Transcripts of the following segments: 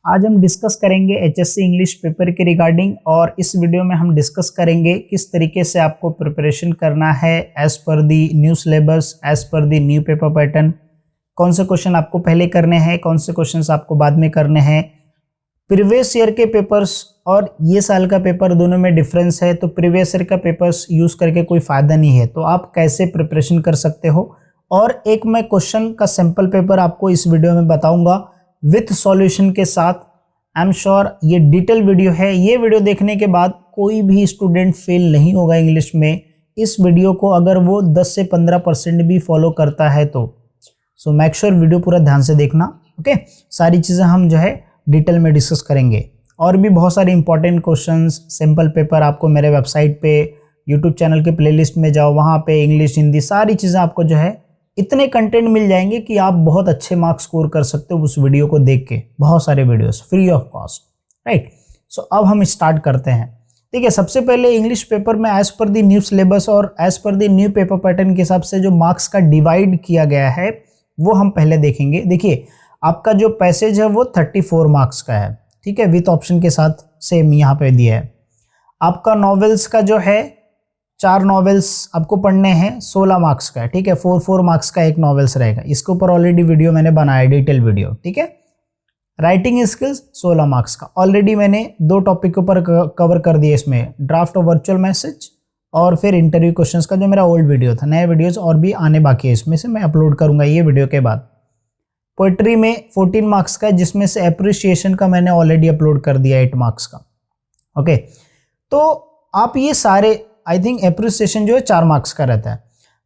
आज हम डिस्कस करेंगे एचएससी इंग्लिश पेपर के रिगार्डिंग, और इस वीडियो में हम डिस्कस करेंगे किस तरीके से आपको प्रिपरेशन करना है as per the new syllabus, as per the new paper pattern. कौन से क्वेश्चन आपको पहले करने हैं, कौन से क्वेश्चंस आपको बाद में करने हैं। प्रीवियस ईयर के पेपर्स और ये साल का पेपर दोनों में डिफरेंस है, तो प्रीवियस ईयर का पेपर्स यूज़ करके कोई फ़ायदा नहीं है, तो आप कैसे प्रिपरेशन कर सकते हो। और एक मैं क्वेश्चन का सैम्पल पेपर आपको इस वीडियो में बताऊंगा विथ सॉल्यूशन के साथ। आई एम श्योर ये डिटेल वीडियो है, ये वीडियो देखने के बाद कोई भी स्टूडेंट फेल नहीं होगा इंग्लिश में। इस वीडियो को अगर वो 10 से 15% भी फॉलो करता है तो सो मेक श्योर वीडियो पूरा ध्यान से देखना। ओके, सारी चीज़ें हम जो है डिटेल में डिस्कस करेंगे, और भी बहुत सारे इंपॉर्टेंट क्वेश्चंस सैम्पल पेपर आपको मेरे वेबसाइट पे, यूट्यूब चैनल के प्लेलिस्ट में जाओ, वहाँ पे इंग्लिश हिंदी सारी चीज़ें आपको जो है इतने कंटेंट मिल जाएंगे कि आप बहुत अच्छे मार्क्स स्कोर कर सकते हो उस वीडियो को देख के। बहुत सारे videos free of cost, right. So अब हम स्टार्ट करते हैं। ठीक है, सबसे पहले इंग्लिश पेपर में as per the new syllabus और as per the new paper pattern के हिसाब से जो मार्क्स का डिवाइड किया गया है वो हम पहले देखेंगे। देखिए, आपका जो पैसेज है वो 34 मार्क्स का है, ठीक है, विथ ऑप्शन के साथ सेम यहाँ पे दिया है। आपका नॉवेल्स का जो है 4 नॉवेल्स आपको पढ़ने हैं, 16 मार्क्स का है, ठीक है। 4 मार्क्स का एक नॉवेल्स रहेगा। इसके ऊपर ऑलरेडी वीडियो मैंने बनाया, डिटेल वीडियो, ठीक है। राइटिंग स्किल्स 16 मार्क्स का ऑलरेडी मैंने 2 टॉपिक के ऊपर कवर कर दिए इसमें, ड्राफ्ट ऑफ वर्चुअल मैसेज और फिर इंटरव्यू क्वेश्चंस का जो मेरा ओल्ड वीडियो था। नए वीडियोस और भी आने बाकी है, इसमें से मैं अपलोड करूंगा ये वीडियो के बाद। पोइट्री में 14 मार्क्स का है, जिसमें से अप्रिसिएशन का मैंने ऑलरेडी अपलोड कर दिया 8 मार्क्स का। ओके, तो आप ये सारे, आई थिंक एप्रिसिएशन जो है 4 मार्क्स का रहता है।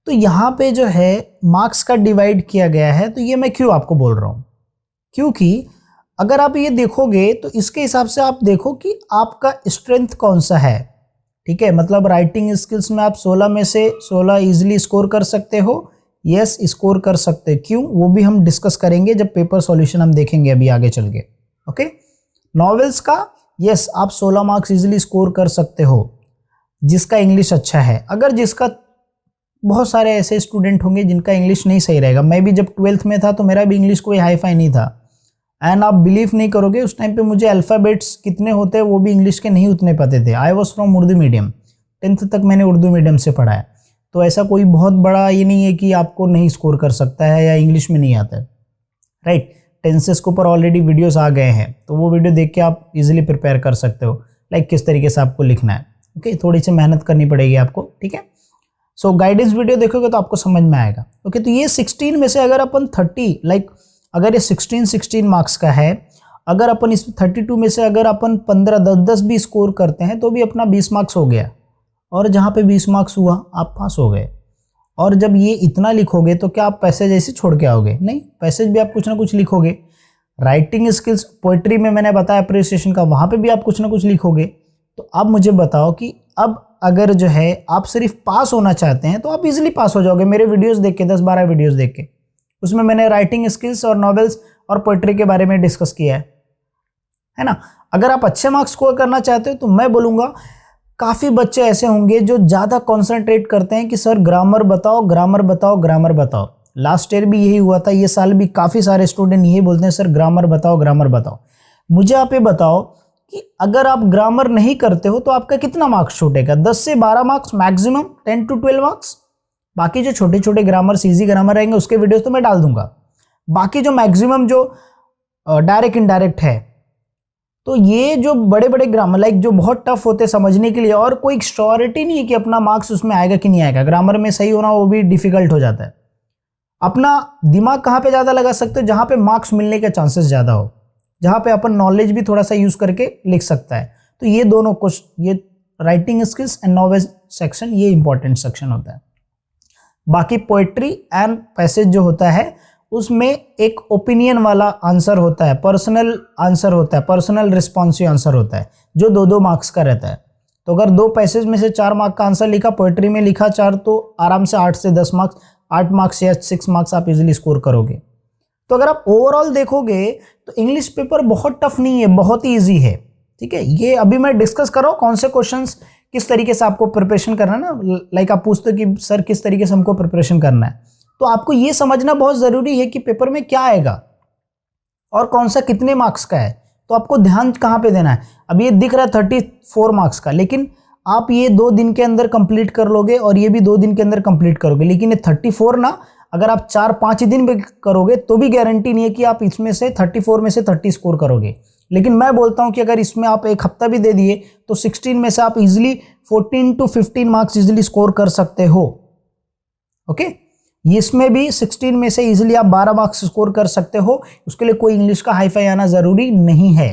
तो यहाँ पे जो है मार्क्स का डिवाइड किया गया है, तो ये मैं क्यों आपको बोल रहा हूँ, क्योंकि अगर आप ये देखोगे तो इसके हिसाब से आप देखो कि आपका स्ट्रेंथ कौन सा है, ठीक है। मतलब राइटिंग स्किल्स में आप 16 में से 16 इजीली स्कोर कर सकते हो, यस स्कोर कर सकते, क्यों वो भी हम डिस्कस करेंगे जब पेपर सॉल्यूशन हम देखेंगे अभी आगे चल के। ओके, नॉवेल्स का यस आप 16 मार्क्स इजीली स्कोर कर सकते हो जिसका इंग्लिश अच्छा है। अगर जिसका, बहुत सारे ऐसे स्टूडेंट होंगे जिनका इंग्लिश नहीं सही रहेगा। मैं भी जब 12th में था तो मेरा भी इंग्लिश कोई हाई फाई नहीं था, एंड आप बिलीव नहीं करोगे उस टाइम पे मुझे अल्फ़ाबेट्स कितने होते हैं वो भी इंग्लिश के नहीं उतने पते थे। I was from Urdu medium, 10th तक मैंने उर्दू मीडियम से पढ़ा है, तो ऐसा कोई बहुत बड़ा ये नहीं है कि आपको नहीं स्कोर कर सकता है या इंग्लिश में नहीं आता है, राइट। टेंसेस के ऊपर ऑलरेडी वीडियोस आ गए हैं, तो वो वीडियो देख के आप इजीली प्रिपेयर कर सकते हो, लाइक किस तरीके से आपको लिखना है। ओके, थोड़ी सी मेहनत करनी पड़ेगी आपको, ठीक है। सो गाइडेंस वीडियो देखोगे तो आपको समझ में आएगा। ओके, तो ये 16 में से अगर अपन 30, लाइक अगर ये 16 मार्क्स का है, अगर अपन इस 32 में से अगर अपन 15, 10 भी स्कोर करते हैं तो भी अपना 20 मार्क्स हो गया, और जहाँ पे 20 मार्क्स हुआ आप पास हो गए। और जब ये इतना लिखोगे तो क्या आप पैसेज ऐसे छोड़ के आओगे? नहीं, पैसेज भी आप कुछ ना कुछ लिखोगे। राइटिंग स्किल्स, पोइट्री में मैंने बताया अप्रिसिएशन का, वहाँ पे भी आप कुछ ना कुछ लिखोगे। तो अब मुझे बताओ कि अब अगर जो है आप सिर्फ पास होना चाहते हैं तो आप इजीली पास हो जाओगे। मेरे वीडियोस देख के, 10-12 वीडियोस देख के, उसमें मैंने राइटिंग स्किल्स और नॉवेल्स और पोइट्री के बारे में डिस्कस किया है ना। अगर आप अच्छे मार्क्स स्कोर करना चाहते हो तो मैं बोलूँगा, काफ़ी बच्चे ऐसे होंगे जो ज़्यादा कॉन्सेंट्रेट करते हैं कि सर ग्रामर बताओ, ग्रामर बताओ, ग्रामर बताओ। लास्ट ईयर भी यही हुआ था, ये साल भी काफ़ी सारे स्टूडेंट यही बोलते हैं, सर ग्रामर बताओ, ग्रामर बताओ। मुझे आप ये बताओ कि अगर आप ग्रामर नहीं करते हो तो आपका कितना मार्क्स छूटेगा? 10 से 12 मार्क्स मैक्सिमम, 10 to 12 मार्क्स। बाकी जो छोटे छोटे ग्रामर, ईजी ग्रामर रहेंगे उसके वीडियोस तो मैं डाल दूंगा। बाकी जो मैक्सिमम जो डायरेक्ट इनडायरेक्ट है, तो ये जो बड़े बड़े ग्रामर, लाइक जो बहुत टफ होते हैं समझने के लिए, और कोई श्योरिटी नहीं है कि अपना मार्क्स उसमें आएगा कि नहीं आएगा। ग्रामर में सही होना वो भी डिफिकल्ट हो जाता है। अपना दिमाग कहाँ पे ज़्यादा लगा सकते हो? जहाँ पे मार्क्स मिलने के चांसेस ज़्यादा हो, जहाँ पे अपन नॉलेज भी थोड़ा सा यूज़ करके लिख सकता है। तो ये दोनों कुछ, ये writing skills and novel section, ये इंपॉर्टेंट सेक्शन होता है। बाकी पोइट्री एंड पैसेज जो होता है उसमें एक ओपिनियन वाला आंसर होता है, पर्सनल आंसर होता है, पर्सनल रिस्पॉन्सिव आंसर होता है, जो 2-2 मार्क्स का रहता है। तो अगर 2 पैसेज में से 4 मार्क का आंसर लिखा, पोइट्री में लिखा 4, तो आराम से 8 से 10 मार्क्स, 8 मार्क्स या 6 मार्क्स आप इजीली स्कोर करोगे। तो अगर आप ओवरऑल देखोगे तो इंग्लिश पेपर बहुत टफ नहीं है, बहुत ही ईजी है, ठीक है। ये अभी मैं डिस्कस कर रहा हूँ कौन से क्वेश्चंस किस तरीके से आपको प्रिपरेशन करना है ना। लाइक आप पूछते हो कि सर किस तरीके से हमको प्रिपरेशन करना है, तो आपको ये समझना बहुत ज़रूरी है कि पेपर में क्या आएगा और कौन सा कितने मार्क्स का है। तो आपको ध्यान कहाँ पे देना है, अब ये दिख रहा है 34 मार्क्स का, लेकिन आप ये 2 दिन के अंदर कंप्लीट कर लोगे और ये भी 2 दिन के अंदर कंप्लीट करोगे, लेकिन ये 34 ना अगर आप 4-5 दिन में करोगे तो भी गारंटी नहीं है कि आप इसमें से 34 में से 30 स्कोर करोगे। लेकिन मैं बोलता हूं कि अगर इसमें आप एक हफ्ता भी दे दिए तो 16 में से आप easily 14 to 15 marks easily score कर सकते हो। ओके, इसमें भी 16 में से इजीली आप 12 मार्क्स स्कोर कर सकते हो, उसके लिए कोई इंग्लिश का हाईफाई आना जरूरी नहीं है।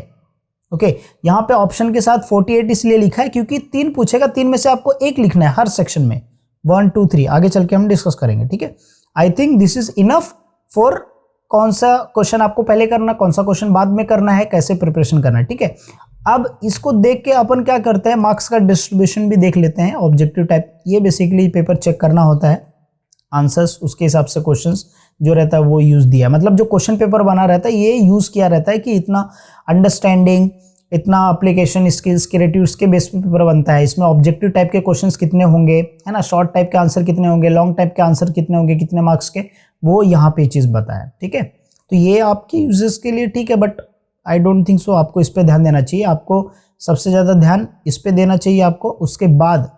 ओके, यहां पे ऑप्शन के साथ 48 इसलिए लिखा है क्योंकि 3 पूछेगा, 3 में से आपको एक लिखना है हर सेक्शन में, 1 2 3 आगे चल के हम डिस्कस करेंगे। ठीक है, I think this is enough for कौन सा क्वेश्चन आपको पहले करना, कौन सा क्वेश्चन बाद में करना है, कैसे प्रिपरेशन करना है। ठीक है, अब इसको देख के अपन क्या करते हैं, मार्क्स का डिस्ट्रीब्यूशन भी देख लेते हैं। ऑब्जेक्टिव टाइप, ये बेसिकली पेपर चेक करना होता है, आंसर्स उसके हिसाब से क्वेश्चंस जो रहता है वो यूज दिया, मतलब जो क्वेश्चन पेपर बना रहता है ये यूज किया रहता है कि इतना अंडरस्टैंडिंग, इतना एप्लीकेशन स्किल्स, क्रिएटिव्स के बेस पे पेपर बनता है। इसमें ऑब्जेक्टिव टाइप के क्वेश्चंस कितने होंगे, है ना, शॉर्ट टाइप के आंसर कितने होंगे, लॉन्ग टाइप के आंसर कितने होंगे, कितने मार्क्स के, वो यहाँ पे चीज़ बताया। ठीक है, तो ये आपकी यूजेस के लिए ठीक है, but I don't think so आपको इस पर ध्यान देना चाहिए। आपको सबसे ज़्यादा ध्यान इस पर देना चाहिए आपको। उसके बाद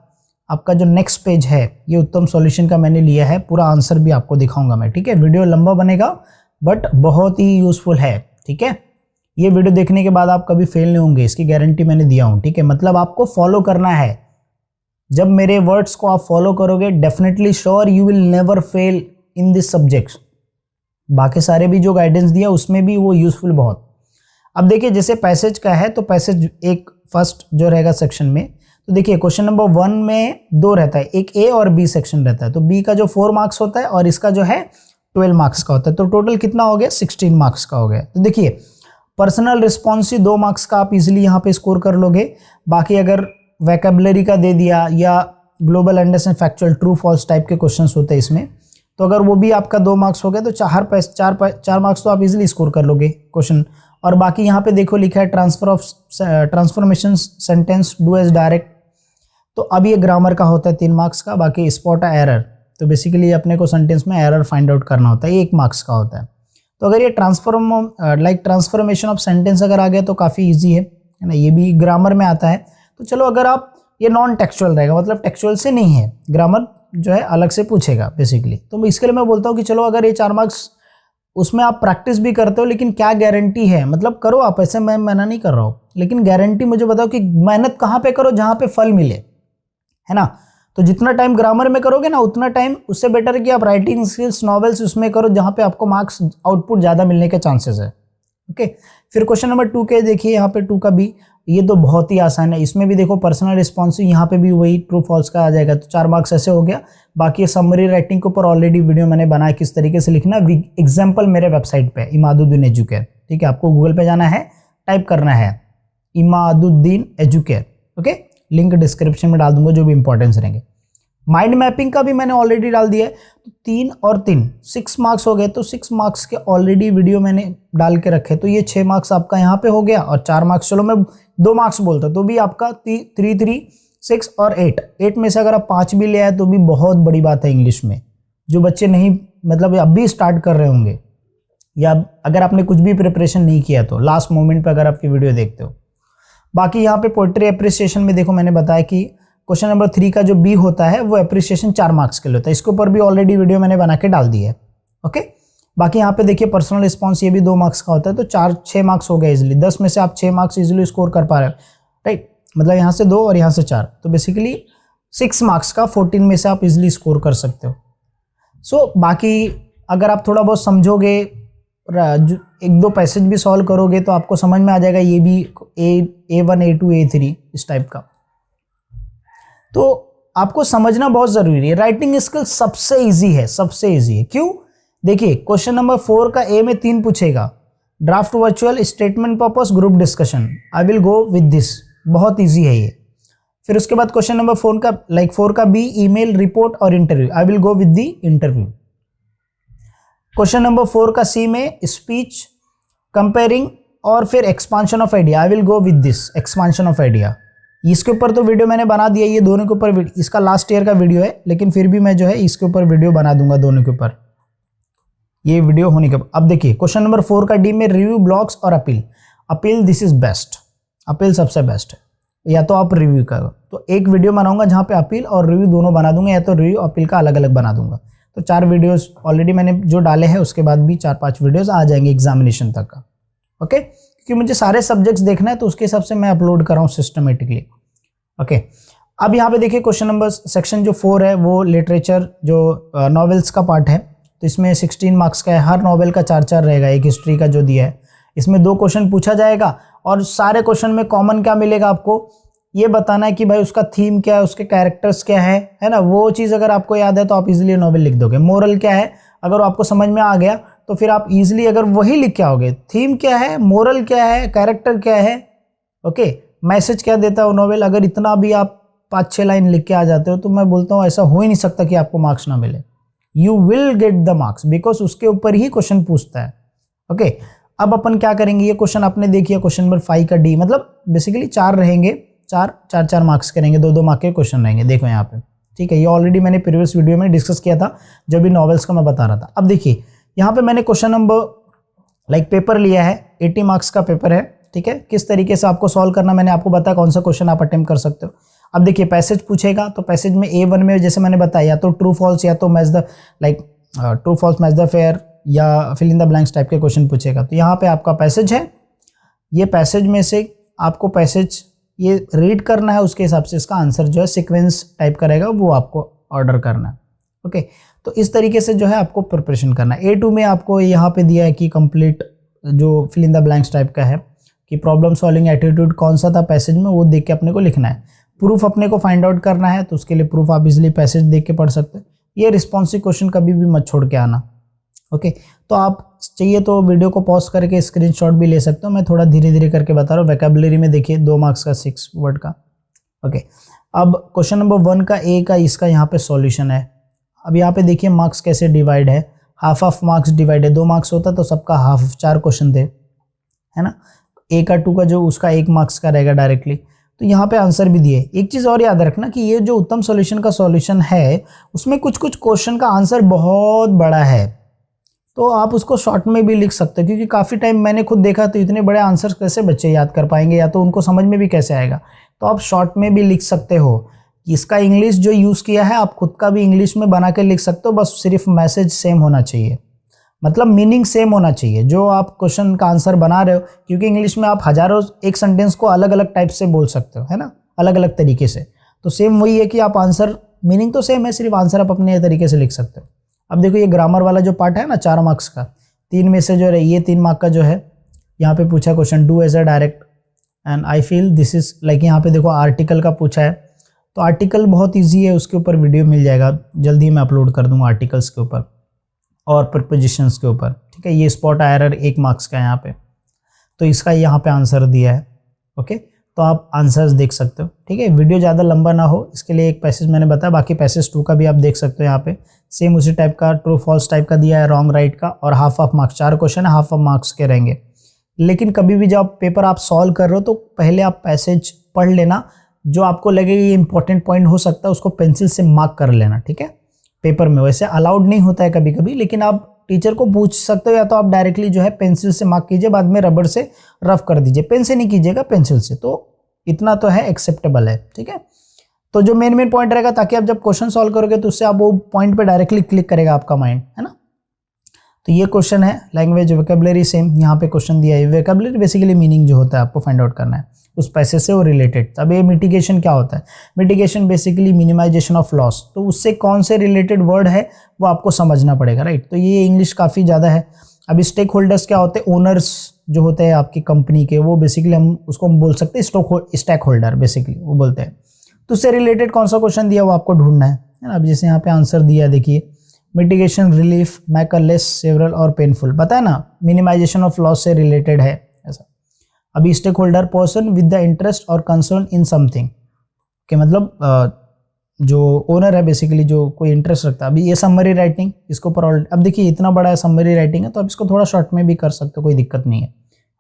आपका जो नेक्स्ट पेज है ये उत्तम सॉल्यूशन का मैंने लिया है, पूरा आंसर भी आपको दिखाऊंगा मैं। ठीक है, वीडियो लंबा बनेगा बट बहुत ही यूजफुल है। ठीक है, ये वीडियो देखने के बाद आप कभी फेल नहीं होंगे, इसकी गारंटी मैंने दिया हूँ। ठीक है, मतलब आपको फॉलो करना है। जब मेरे वर्ड्स को आप फॉलो करोगे, definitely sure you will never fail in this subjects. बाकी सारे भी जो गाइडेंस दिया उसमें भी वो यूजफुल बहुत। अब देखिए, जैसे पैसेज का है तो पैसेज एक फर्स्ट जो रहेगा सेक्शन में, तो देखिए क्वेश्चन नंबर 1 में 2 रहता है, एक ए और बी सेक्शन रहता है। तो बी का जो 4 मार्क्स होता है और इसका जो है 12 मार्क्स का होता है, तो टोटल कितना हो गया, 16 मार्क्स का हो गया। तो देखिए पर्सनल रिस्पॉन्स 2 मार्क्स का आप इजीली यहाँ पे स्कोर कर लोगे। बाकी अगर वैकेबलरी का दे दिया या global understand, factual, true false type के क्वेश्चंस होते हैं इसमें, तो अगर वो भी आपका 2 मार्क्स हो गए तो 4 मार्क्स तो आप इजीली स्कोर कर लोगे क्वेश्चन। और बाकी यहाँ पे देखो लिखा है transformation sentence do as direct, तो अब ये ग्रामर का होता है 3 मार्क्स का। बाकी स्पॉट अ एरर, तो बेसिकली अपने को सेंटेंस में एरर फाइंड आउट करना होता है, 1 मार्क्स का होता है। तो अगर ये ट्रांसफॉर्मेशन ऑफ सेंटेंस अगर आ गया तो काफ़ी इजी है ना, ये भी ग्रामर में आता है। तो चलो अगर आप, ये नॉन टेक्सचुअल रहेगा, मतलब टेक्सचुअल से नहीं है, ग्रामर जो है अलग से पूछेगा बेसिकली। तो इसके लिए मैं बोलता हूँ कि चलो अगर ये 4 मार्क्स, उसमें आप प्रैक्टिस भी करते हो, लेकिन क्या गारंटी है, मतलब करो आप, ऐसे मैं मना नहीं कर रहा हूँ, लेकिन गारंटी मुझे बताओ कि मेहनत कहाँ पे करो जहाँ पे फल मिले, है ना। तो जितना टाइम ग्रामर में करोगे ना उतना टाइम, उससे बेटर है कि आप राइटिंग स्किल्स, नॉवेल्स उसमें करो जहाँ पे आपको मार्क्स आउटपुट ज़्यादा मिलने के चांसेस है। ओके, फिर क्वेश्चन नंबर 2 के देखिए, यहाँ पे 2 का भी, ये तो बहुत ही आसान है। इसमें भी देखो पर्सनल रिस्पॉन्सिव, यहाँ पे भी वही ट्रू फॉल्स का आ जाएगा, तो 4 मार्क्स ऐसे हो गया। बाकी समरी राइटिंग के ऊपर ऑलरेडी वीडियो मैंने बनाया किस तरीके से लिखना, एग्जाम्पल मेरे वेबसाइट पे इमादुद्दीन एजुकेयर। ठीक है, आपको गूगल पे जाना है, टाइप करना है Imaduddin educare. Okay, link description में डाल दूंगा, जो भी इंपॉर्टेंस रहेंगे। माइंड मैपिंग का भी मैंने ऑलरेडी डाल दिया है, तो 3 और 3 6 मार्क्स हो गए, तो 6 मार्क्स के ऑलरेडी वीडियो मैंने डाल के रखे, तो ये 6 मार्क्स आपका यहाँ पे हो गया। और 4 मार्क्स, चलो मैं 2 मार्क्स बोलता तो भी आपका 3 3 6 और 8 में से अगर आप 5 भी ले आए तो भी बहुत बड़ी बात है इंग्लिश में। जो बच्चे नहीं, मतलब अभी स्टार्ट कर रहे होंगे, या अगर आपने कुछ भी प्रिपरेशन नहीं किया तो लास्ट मोमेंट पे अगर आपकी वीडियो देखते हो। बाकी यहाँ पे पोएट्री एप्रिसिएशन में देखो मैंने बताया कि क्वेश्चन नंबर 3 का जो बी होता है वो एप्रिसिएशन 4 मार्क्स के लिए होता है, इसके ऊपर भी ऑलरेडी वीडियो मैंने बना के डाल दी है। ओके, बाकी यहाँ पे देखिए पर्सनल रिस्पॉन्स, ये भी 2 मार्क्स का होता है, तो 6 मार्क्स हो गए इजिली। 10 में से आप 6 मार्क्स इजिली स्कोर कर पा रहे हो, राइट, मतलब यहाँ से 2 और यहाँ से 4, तो बेसिकली 6 मार्क्स का 14 में से आप इजिली स्कोर कर सकते हो। सो बाकी अगर आप थोड़ा बहुत समझोगे, 1-2 पैसेज भी सॉल्व करोगे तो आपको समझ में आ जाएगा, ये भी A1 A2 A3 इस टाइप का। तो आपको समझना बहुत जरूरी है। राइटिंग स्किल सबसे इजी है, सबसे इजी है। क्यों? देखिए क्वेश्चन नंबर 4 का ए में 3 पूछेगा, draft, virtual, statement purpose, group discussion. I will go with this, बहुत इजी है ये। फिर उसके बाद क्वेश्चन नंबर 4 का बी, ईमेल, रिपोर्ट और interview. I will go with the interview. Question number 4 का सी में स्पीच, कंपेयरिंग और फिर expansion of idea. I will go with this, expansion of idea. इसके ऊपर तो वीडियो मैंने बना दिया, ये दोनों के ऊपर, इसका लास्ट ईयर का वीडियो है, लेकिन फिर भी मैं जो है इसके ऊपर वीडियो बना दूंगा दोनों के ऊपर, ये वीडियो होने के। अब देखिए क्वेश्चन नंबर 4 का डी में रिव्यू, ब्लॉग्स और appeal. Appeal this is best, appeal सबसे बेस्ट है। या तो आप रिव्यू करो, तो एक वीडियो बनाऊंगा जहाँ पे अपील और रिव्यू दोनों बना दूंगा, या तो रिव्यू अपील का अलग अलग बना दूंगा। तो 4 वीडियोस ऑलरेडी मैंने जो डाले हैं, उसके बाद भी 4-5 वीडियोस आ जाएंगे एग्जामिनेशन तक का। ओके, क्योंकि मुझे सारे सब्जेक्ट्स देखना है, तो उसके हिसाब से मैं अपलोड कर रहा हूँ सिस्टमेटिकली। ओके, अब यहाँ पे देखिए क्वेश्चन नंबर सेक्शन जो 4 है वो लिटरेचर जो नॉवेल्स का पार्ट है। तो इसमें 16 मार्क्स का है, हर नॉवेल का 4-4 रहेगा, एक हिस्ट्री का जो दिया है। इसमें 2 क्वेश्चन पूछा जाएगा और सारे क्वेश्चन में कॉमन क्या मिलेगा, आपको ये बताना है कि भाई उसका थीम क्या है, उसके कैरेक्टर्स क्या है ना। वो चीज़ अगर आपको याद है तो आप इजीली नॉवेल लिख दोगे। मोरल क्या है, अगर आपको समझ में आ गया तो फिर आप इजीली अगर वही लिख के आओगे। थीम क्या है, मोरल क्या है, कैरेक्टर क्या है, ओके, मैसेज क्या देता है वो नॉवेल, अगर इतना भी आप 5-6 लाइन लिख के आ जाते हो तो मैं बोलता हूँ ऐसा हो ही नहीं सकता कि आपको मार्क्स ना मिले। You will get the marks, because उसके ऊपर ही क्वेश्चन पूछता है। ओके, अब अपन क्या करेंगे, ये क्वेश्चन आपने देखिए, क्वेश्चन नंबर 5 का डी, मतलब बेसिकली 4 रहेंगे, 4 मार्क्स के रहेंगे, 2-2 मार्क के क्वेश्चन रहेंगे। देखो यहाँ पे, ठीक है, ये ऑलरेडी मैंने प्रीवियस वीडियो में डिस्कस किया था जब भी नॉवेल्स का मैं बता रहा था। अब देखिए यहाँ पे मैंने क्वेश्चन नंबर पेपर लिया है, 80 मार्क्स का पेपर है, ठीक है। किस तरीके से आपको सॉल्व करना मैंने आपको बताया, कौन सा क्वेश्चन आप अटेम्प्ट कर सकते हो। अब देखिए पैसेज पूछेगा, तो पैसेज में A1 में जैसे मैंने बताया, या तो ट्रू फॉल्स, या तो match the true false match the pair, या fill in the blanks type के क्वेश्चन पूछेगा। तो यहाँ पे आपका पैसेज है, ये पैसेज में से आपको पैसेज ये रीड करना है, उसके हिसाब से इसका आंसर जो है सीक्वेंस टाइप का रहेगा, वो आपको ऑर्डर करना है। ओके, तो इस तरीके से जो है आपको प्रिपरेशन करना है। A2 में आपको यहाँ पे दिया है कि कंप्लीट जो fill in the blanks type का है कि प्रॉब्लम सॉल्विंग एटीट्यूड कौन सा था पैसेज में, वो देख के अपने को लिखना है। प्रूफ अपने को फाइंड आउट करना है, तो उसके लिए प्रूफ आप इजीली पैसेज देख के पढ़ सकते हैं। ये रिस्पॉन्सिव क्वेश्चन कभी भी मत छोड़ के आना। ओके, तो आप चाहिए तो वीडियो को पॉज करके स्क्रीनशॉट भी ले सकते हो, मैं थोड़ा धीरे धीरे करके बता रहा हूँ। वोकैबुलरी में देखिए 2 मार्क्स का 6 वर्ड का। ओके, अब क्वेश्चन नंबर 1 का A का इसका यहाँ पे सॉल्यूशन है। अब यहाँ पे देखिए मार्क्स कैसे डिवाइड है, हाफ मार्क्स डिवाइड है। 2 मार्क्स होता तो सबका हाफ, 4 क्वेश्चन थे, है ना। A का 2 का जो उसका 1 मार्क्स का रहेगा डायरेक्टली। तो यहाँ पे आंसर भी दिए। एक चीज़ और याद रखना कि ये जो उत्तम सॉल्यूशन का सॉल्यूशन है, उसमें कुछ कुछ क्वेश्चन का आंसर बहुत बड़ा है, तो आप उसको शॉर्ट में भी लिख सकते हो, क्योंकि काफ़ी टाइम मैंने खुद देखा तो इतने बड़े आंसर कैसे बच्चे याद कर पाएंगे, या तो उनको समझ में भी कैसे आएगा। तो आप शॉर्ट में भी लिख सकते हो। इसका इंग्लिश जो यूज़ किया है, आप खुद का भी इंग्लिश में बना के लिख सकते हो, बस सिर्फ मैसेज सेम होना चाहिए, मतलब मीनिंग सेम होना चाहिए जो आप क्वेश्चन का आंसर बना रहे हो। क्योंकि इंग्लिश में आप हजारों एक सेंटेंस को अलग अलग टाइप से बोल सकते हो, है ना, अलग अलग तरीके से। तो सेम वही है कि आप आंसर, मीनिंग तो सेम है, सिर्फ आंसर आप अपने तरीके से लिख सकते हो। अब देखो ये ग्रामर वाला जो पार्ट है ना, 4 मार्क्स का, 3 में से जो है ये 3 मार्क का जो है, यहाँ पे पूछा question do as a direct and I feel this is like. यहाँ पे देखो आर्टिकल का पूछा है, तो आर्टिकल बहुत ईजी है, उसके ऊपर वीडियो मिल जाएगा, जल्दी मैं अपलोड कर दूंगा आर्टिकल्स के ऊपर और प्रीपोजिशंस के ऊपर, ठीक है। ये स्पॉट एरर 1 मार्क्स का है यहाँ पे, तो इसका यहाँ पे आंसर दिया है। ओके, तो आप आंसर्स देख सकते हो, ठीक है। वीडियो ज़्यादा लंबा ना हो इसके लिए एक पैसेज मैंने बताया, बाकी पैसेज 2 का भी आप देख सकते हो। यहाँ पे सेम उसी टाइप का ट्रू फॉल्स टाइप का दिया है, रॉन्ग राइट का, और हाफ मार्क्स, 4 क्वेश्चन है, हाफ मार्क्स के रहेंगे। लेकिन कभी भी जब पेपर आप सॉल्व कर रहे हो तो पहले आप पैसेज पढ़ लेना, जो आपको लगे ये इंपॉर्टेंट पॉइंट हो सकता है उसको पेंसिल से मार्क कर लेना, ठीक है। पेपर में वैसे अलाउड नहीं होता है कभी कभी, लेकिन आप टीचर को पूछ सकते हो, या तो आप डायरेक्टली जो है पेंसिल से मार्क कीजिए, बाद में रबड़ से रफ कर दीजिए, पेन से नहीं कीजिएगा, पेंसिल से। तो इतना तो है, एक्सेप्टेबल है, ठीक है। तो जो मेन पॉइंट रहेगा, ताकि आप जब क्वेश्चन सॉल्व करोगे तो उससे आप वो पॉइंट पे डायरेक्टली क्लिक करेगा आपका माइंड, है ना। तो ये क्वेश्चन है लैंग्वेज वोकैबुलरी सेम, यहाँ पे क्वेश्चन दिया है। वोकैबुलरी बेसिकली मीनिंग जो होता है आपको फाइंड आउट करना है उस पैसेज से वो रिलेटेड। अब ये मिटिगेशन क्या होता है, mitigation basically minimization of loss, तो उससे कौन से रिलेटेड वर्ड है वो आपको समझना पड़ेगा, राइट। तो ये इंग्लिश काफ़ी ज़्यादा है। अब स्टेक होल्डर्स क्या होते हैं, ओनर्स जो होते हैं आपकी कंपनी के, वो बेसिकली हम बोल सकते हैं स्टेक होल्डर, बेसिकली वो बोलते हैं। तो उससे रिलेटेड कौन सा क्वेश्चन दिया वो आपको ढूंढना है ना। अब जैसे यहाँ पे आंसर दिया है, देखिए mitigation relief make a less several और पेनफुल, बताया ना, मिनिमाइजेशन ऑफ लॉस से रिलेटेड है ऐसा। अभी stakeholder person with the interest और कंसर्न इन समथिंग के, मतलब जो ओनर है बेसिकली, जो कोई इंटरेस्ट रखता है। अभी ये समरी राइटिंग, इसके ऊपर अब देखिए इतना बड़ा समरी राइटिंग है, तो आप इसको थोड़ा शॉर्ट में भी कर सकते हो, कोई दिक्कत नहीं है।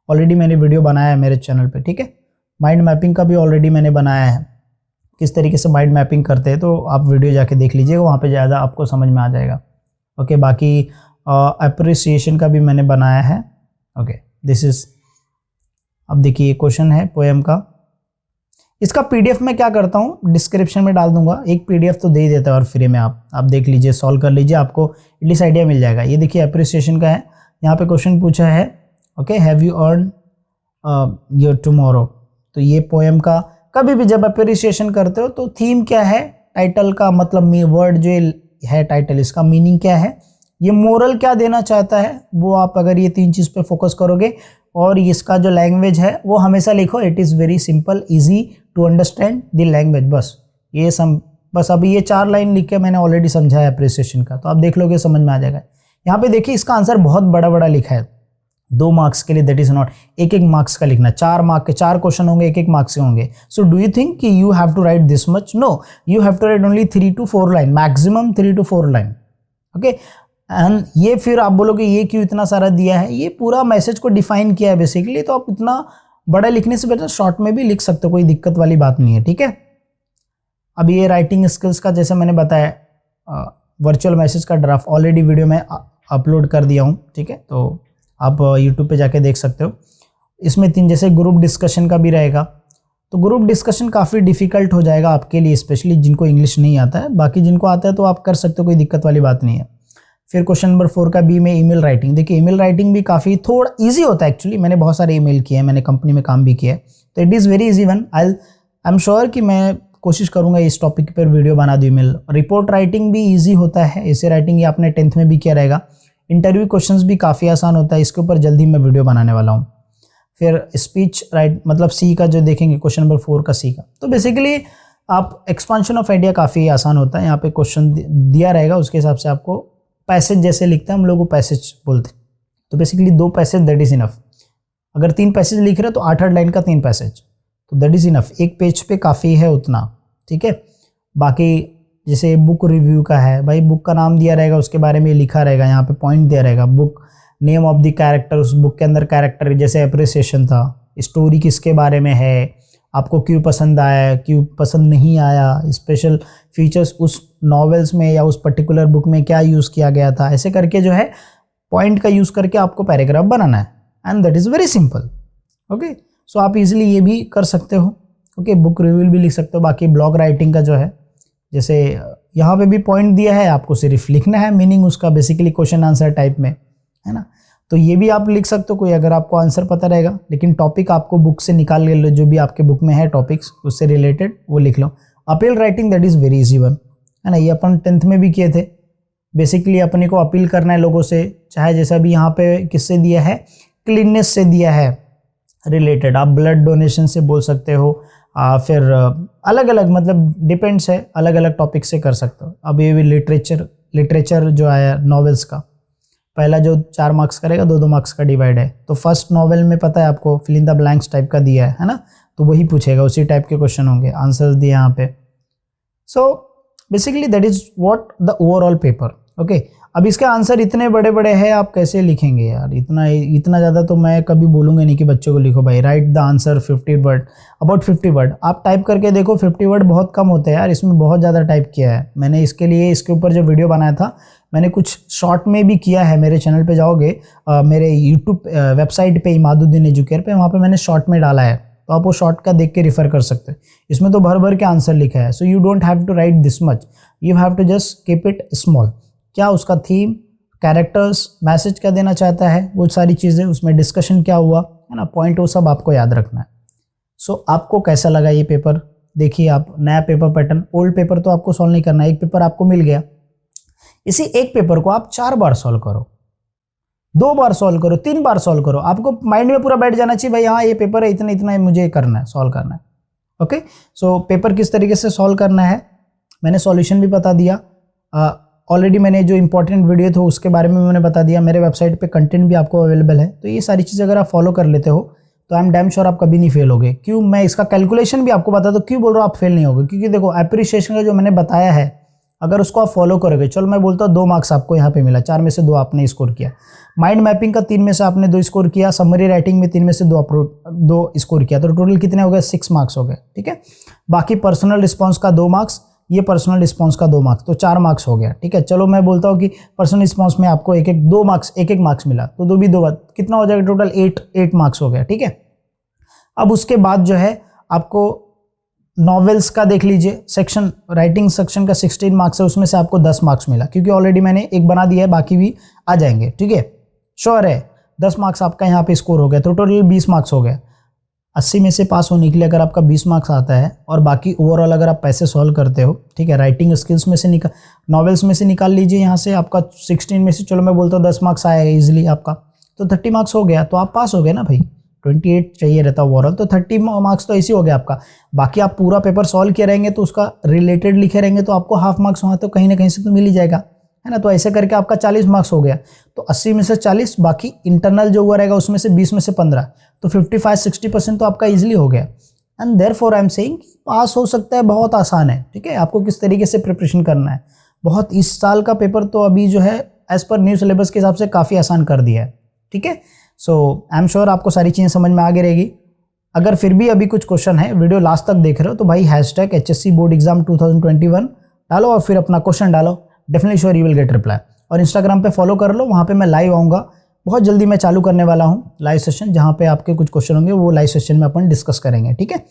ऑलरेडी मैंने वीडियो बनाया है मेरे चैनल पे, ठीक है। माइंड मैपिंग का भी ऑलरेडी मैंने बनाया है, किस तरीके से माइंड मैपिंग करते हैं, तो आप वीडियो जाके देख लीजिएगा, वहाँ पे ज़्यादा आपको समझ में आ जाएगा। ओके, बाकी अप्रिसिएशन का भी मैंने बनाया है। ओके, दिस इज अब देखिए ये क्वेश्चन है पोएम का। इसका पीडीएफ मैं क्या करता हूँ डिस्क्रिप्शन में डाल दूंगा, एक पीडीएफ तो दे ही देता है और फ्री में आप देख लीजिए, सॉल्व कर लीजिए, आपको एटलीस्ट आइडिया मिल जाएगा। ये देखिए अप्रिसिएशन का है, यहाँ पे क्वेश्चन पूछा है okay, have you earn your tomorrow. तो ये पोएम का कभी भी जब अप्रिसिएशन करते हो तो थीम क्या है, टाइटल का मतलब वर्ड जो है टाइटल, इसका मीनिंग क्या है, ये मोरल क्या देना चाहता है, वो आप अगर ये 3 चीज़ पे फोकस करोगे और इसका जो लैंग्वेज है वो हमेशा लिखो, it is very simple easy to understand the language. बस ये बस अभी ये 4 लाइन लिख के मैंने ऑलरेडी समझा है अप्रिसिएशन का, तो आप देख लोगे समझ में आ जाएगा। यहाँ पे देखिए इसका आंसर बहुत बड़ा बड़ा लिखा है 2 मार्क्स के लिए, दैट इज नॉट, एक मार्क्स का लिखना, 4 मार्क के 4 क्वेश्चन होंगे, एक मार्क्स के होंगे। सो डू यू थिंक कि you have to write this much? No, you have to write only 3 to 4 line, maximum 3 to 4 line. Okay, and ये फिर आप बोलोगे ये क्यों इतना सारा दिया है, ये पूरा मैसेज को डिफाइन किया है बेसिकली, तो आप इतना बड़ा लिखने से बेटर शॉर्ट में भी लिख सकते हो, कोई दिक्कत वाली बात नहीं है, ठीक है। अब ये राइटिंग स्किल्स का जैसे मैंने बताया वर्चुअल मैसेज का ड्राफ्ट ऑलरेडी वीडियो में अपलोड कर दिया हूँ, ठीक है, तो आप यूट्यूब पे जाके देख सकते हो। इसमें 3 जैसे ग्रुप डिस्कशन का भी रहेगा, तो ग्रुप डिस्कशन काफ़ी डिफिकल्ट हो जाएगा आपके लिए, स्पेशली जिनको इंग्लिश नहीं आता है, बाकी जिनको आता है तो आप कर सकते हो, कोई दिक्कत वाली बात नहीं है। फिर क्वेश्चन नंबर 4 का बी में ईमेल राइटिंग, देखिए ईमेल राइटिंग भी काफ़ी थोड़ा इजी होता है एक्चुअली, मैंने बहुत सारे ईमेल किए हैं, मैंने कंपनी में काम भी किया है, तो it is very easy one. I am sure कि मैं कोशिश करूंगा इस टॉपिक पर वीडियो बना दूँ। ईमेल रिपोर्ट राइटिंग भी ईजी होता है, ऐसे राइटिंग ये आपने 10th में भी किया रहेगा। इंटरव्यू क्वेश्चंस भी काफ़ी आसान होता है, इसके ऊपर जल्दी मैं वीडियो बनाने वाला हूँ। फिर स्पीच राइट मतलब सी का जो देखेंगे क्वेश्चन नंबर 4 का सी का, तो बेसिकली आप एक्सपांशन ऑफ आइडिया काफ़ी आसान होता है, यहाँ पे क्वेश्चन दिया रहेगा उसके हिसाब से आपको पैसेज जैसे लिखते हैं हम लोग को पैसेज बोलते हैं, तो basically 2 passage that is enough. अगर 3 पैसेज लिख रहे हो तो 8-8 लाइन का 3 पैसेज, तो दैट इज़ इनफ, एक पेज पे काफ़ी है उतना, ठीक है। बाकी जैसे बुक रिव्यू का है, भाई बुक का नाम दिया रहेगा, उसके बारे में लिखा रहेगा, यहाँ पे पॉइंट दिया रहेगा, book name of the character, उस बुक के अंदर कैरेक्टर जैसे अप्रिसिएशन था, स्टोरी किसके बारे में है, आपको क्यों पसंद आया, क्यों पसंद नहीं आया, स्पेशल फीचर्स उस नॉवेल्स में या उस पर्टिकुलर बुक में क्या यूज़ किया गया था, ऐसे करके जो है पॉइंट का यूज़ करके आपको पैराग्राफ बनाना है, and that is very simple. Okay, so आप इजीली ये भी कर सकते हो। ओके, बुक रिव्यू भी लिख सकते हो। बाकी ब्लॉग राइटिंग का जो है, जैसे यहाँ पे भी पॉइंट दिया है, आपको सिर्फ लिखना है मीनिंग उसका, बेसिकली क्वेश्चन आंसर टाइप में, है ना, तो ये भी आप लिख सकते हो कोई, अगर आपको आंसर पता रहेगा, लेकिन टॉपिक आपको बुक से निकाल ले लो, जो भी आपके बुक में है टॉपिक्स उससे रिलेटेड वो लिख लो। Appeal writing that is very easy one, है ना, ये अपन 10th में भी किए थे। बेसिकली अपने को अपील करना है लोगों से, चाहे जैसा भी यहाँ पे किससे दिया है, क्लीननेस से दिया है रिलेटेड, आप ब्लड डोनेशन से बोल सकते हो, फिर अलग अलग मतलब डिपेंड्स है, अलग अलग टॉपिक से कर सकते हो। अब ये भी लिटरेचर जो आया नॉवेल्स का, पहला जो 4 मार्क्स करेगा 2-2 मार्क्स का डिवाइड है, तो फर्स्ट नॉवेल में पता है आपको fill in the blanks type का दिया है ना, तो वही पूछेगा, उसी टाइप के क्वेश्चन होंगे, आंसर्स दिए यहाँ पे। So basically that is what the overall paper. Okay, अब इसके आंसर इतने बड़े बड़े हैं, आप कैसे लिखेंगे यार, इतना ज़्यादा तो मैं कभी बोलूँगा नहीं कि बच्चों को लिखो भाई, right the answer 50 word, about 50 word, आप टाइप करके देखो, 50 वर्ड बहुत कम होते हैं यार, इसमें बहुत ज़्यादा टाइप किया है मैंने। इसके लिए इसके ऊपर जो वीडियो बनाया था मैंने कुछ शॉर्ट में भी किया है, मेरे चैनल पे जाओगे, मेरे यूट्यूब वेबसाइट पे इमादुद्दीन एजुकेयर पे, वहाँ पे मैंने शॉर्ट में डाला है, तो आप वो शॉर्ट का देख के रिफ़र कर सकते हो। इसमें तो भर भर के आंसर लिखा है, so you don't have to write this much, you have to just keep it small. क्या उसका थीम, कैरेक्टर्स, मैसेज क्या देना चाहता है, वो सारी चीज़ें, उसमें डिस्कशन क्या हुआ, है ना, पॉइंट, वो सब आपको याद रखना है। सो आपको कैसा लगा ये पेपर? देखिए आप, नया पेपर पैटर्न, ओल्ड पेपर तो आपको सॉल्व नहीं करना है, एक पेपर आपको मिल गया, इसी एक पेपर को आप 4 बार सॉल्व करो, 2 बार सॉल्व करो, 3 बार सॉल्व करो, आपको माइंड में पूरा बैठ जाना चाहिए भाई हाँ ये पेपर है, इतना इतना मुझे करना है, सॉल्व करना है। ओके, सो पेपर किस तरीके से सॉल्व करना है मैंने सॉल्यूशन भी बता दिया, ऑलरेडी मैंने जो इंपॉर्टेंट वीडियो था उसके बारे में मैंने बता दिया, मेरे वेबसाइट पे कंटेंट भी आपको अवेलेबल है, तो ये सारी चीज़ें अगर आप फॉलो कर लेते हो तो आई एम डैम श्योर आप कभी नहीं फेल होगे। क्यों, मैं इसका कैलकुलेशन भी आपको बता दूं, क्यों बोल रहा हूँ आप फेल नहीं होगे, क्योंकि देखो अप्रिशिएशन का जो मैंने बताया है, अगर उसको आप फॉलो करोगे, चलो मैं बोलता हूँ 2 मार्क्स आपको यहाँ पे मिला, 4 में से 2 आपने स्कोर किया, माइंड मैपिंग का 3 में से आपने 2 स्कोर किया, समरी राइटिंग में 3 में से 2 स्कोर किया, तो टोटल कितने हो गए, 6 मार्क्स हो गए, ठीक है। बाकी पर्सनल रिस्पॉन्स का 2 मार्क्स, ये पर्सनल रिस्पॉन्स का 2 मार्क्स, तो 4 मार्क्स हो गया, ठीक है। चलो मैं बोलता हूँ कि पर्सनल रिस्पॉन्स में आपको 1-1 2 मार्क्स, 1-1 मार्क्स मिला, तो 2 भी 2 कितना हो जाएगा, टोटल 8 मार्क्स हो गया, ठीक है। अब उसके बाद जो है आपको नॉवेल्स का देख लीजिए सेक्शन, राइटिंग सेक्शन का 16 मार्क्स है, उसमें से आपको 10 मार्क्स मिला क्योंकि ऑलरेडी मैंने एक बना दिया है, बाकी भी आ जाएंगे। ठीक है, श्योर है 10 मार्क्स आपका यहाँ पे स्कोर हो गया, तो टोटल 20 मार्क्स हो गए। 80 में से पास होने के लिए अगर आपका 20 मार्क्स आता है और बाकी ओवरऑल अगर आप पैसे सॉल्व करते हो, ठीक है, राइटिंग स्किल्स में से नॉवेल्स में से निकाल लीजिए यहाँ से आपका 16 में से, चलो मैं बोलता हूँ 10 मार्क्स आएगा इजीली आपका, तो 30 मार्क्स हो गया, तो आप पास हो गए ना भाई। 28 चाहिए रहता ओवरऑल, तो 30 मार्क्स तो ऐसे हो गया आपका। बाकी आप पूरा पेपर सॉल्व किए रहेंगे तो उसका रिलेटेड लिखे रहेंगे तो आपको हाफ मार्क्स वहाँ तो कहीं ना कहीं से तो मिल ही जाएगा, है ना। तो ऐसे करके आपका 40 मार्क्स हो गया, तो 80 में से 40, बाकी इंटरनल जो हुआ रहेगा उसमें से 20 में से 15, तो 55-60% तो आपका इजीली हो गया। And therefore I am saying pass हो सकता है, बहुत आसान है। ठीक है, आपको किस तरीके से प्रिपरेशन करना है, बहुत इस साल का पेपर तो अभी जो है एज पर न्यू सिलेबस के हिसाब से काफ़ी आसान कर दिया है। ठीक है, सो आई एम श्योर आपको सारी चीज़ें समझ में आ गई रहेगी। अगर फिर भी अभी कुछ क्वेश्चन है, वीडियो लास्ट तक देख रहे हो तो भाई #HSC बोर्ड एग्जाम 2021 डालो और फिर अपना क्वेश्चन डालो, definitely sure you will get reply. और इंस्टाग्राम पे फॉलो कर लो, वहाँ पे मैं लाइव आऊँगा, बहुत जल्दी मैं चालू करने वाला हूँ लाइव सेशन, जहाँ पे आपके कुछ क्वेश्चन होंगे वो लाइव सेशन में अपन डिस्कस करेंगे। ठीक है,